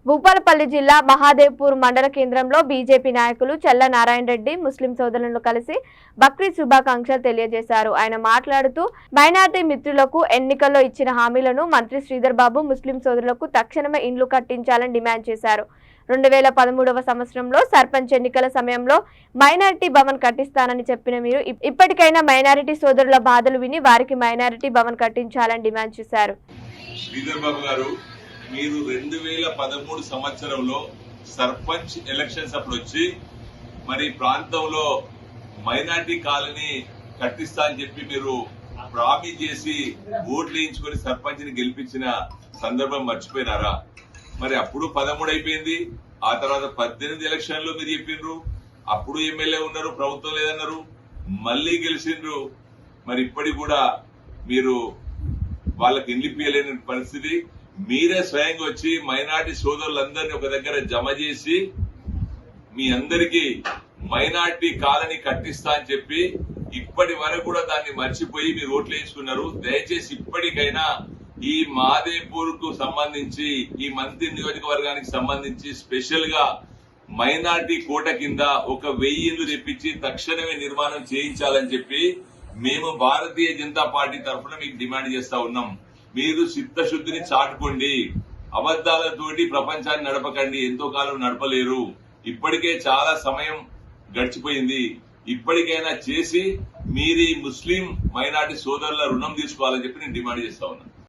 భూపాలపల్లి జిల్లా మహాదేవ్పూర్ మండల కేంద్రంలో బీజేపీ నాయకులు చల్ల నారాయణ రెడ్డి ముస్లిం సోదరులను కలిసి బక్రీద్ శుభాకాంక్షలు తెలియజేశారు. ఆయన మాట్లాడుతూ మైనార్టీ మిత్రులకు ఎన్నికల్లో ఇచ్చిన హామీలను మంత్రి శ్రీధర్ బాబు ముస్లిం సోదరులకు తక్షణమే ఇండ్లు కట్టించాలని డిమాండ్ చేశారు. 2013వ సంవత్సరంలో సర్పంచ్ ఎన్నికల సమయంలో మైనారిటీ భవన్ కట్టిస్తానని చెప్పిన మీరు ఇప్పటికైనా మైనారిటీ సోదరుల బాధలు విని వారికి మైనారిటీ భవన్ కట్టించాలని డిమాండ్ చేశారు. శ్రీధర్ బాబు గారు, మీరు 2013 సంవత్సరంలో సర్పంచ్ ఎలక్షన్స్ అప్పుడు వచ్చి మరి ప్రాంతంలో మైనార్టీ కాలనీ కట్టిస్తా అని చెప్పి మీరు ప్రామిస్ చేసి ఓట్లు వేయించుకొని సర్పంచ్ ని గెలిపించిన సందర్భం మర్చిపోయినారా? మరి అప్పుడు 13 అయిపోయింది. ఆ తర్వాత 18 ఎలక్షన్లో మీరు చెప్పిండ్రు, అప్పుడు ఎమ్మెల్యే ఉన్నారు, ప్రభుత్వం లేదన్నారు, మళ్ళీ గెలిచిండ్రు. మరి ఇప్పటికి కూడా మీరు వాళ్ళకి ఇల్లిపియలేని పరిస్థితి. మీరే స్వయంగా వచ్చి మైనార్టీ సోదరులందరినీ ఒక దగ్గర జమ చేసి మీ అందరికీ మైనార్టీ కాలనీ కట్టిస్తా అని చెప్పి ఇప్పటి వరకు కూడా దాన్ని మర్చిపోయి మీరు ఓట్లు వేసుకున్నారు. దయచేసి ఇప్పటికైనా ఈ మాదేపూర్ కు సంబంధించి, ఈ మంత్రి నియోజకవర్గానికి సంబంధించి స్పెషల్ గా మైనార్టీ కోట కింద 1000 ఇళ్లు తెప్పించి తక్షణమే నిర్మాణం చేయించాలని చెప్పి మేము భారతీయ జనతా పార్టీ తరఫున మీకు డిమాండ్ చేస్తా ఉన్నాం. మీరు చిత్తశుద్ధిని చాటుకోండి, అబద్దాలతోటి ప్రపంచాన్ని నడపకండి. ఎంతో కాలం నడపలేరు. ఇప్పటికే చాలా సమయం గడిచిపోయింది. ఇప్పటికైనా చేసి మీరు ఈ ముస్లిం మైనార్టీ సోదరుల రుణం తీసుకోవాలని చెప్పి నేను డిమాండ్ చేస్తా ఉన్నాను.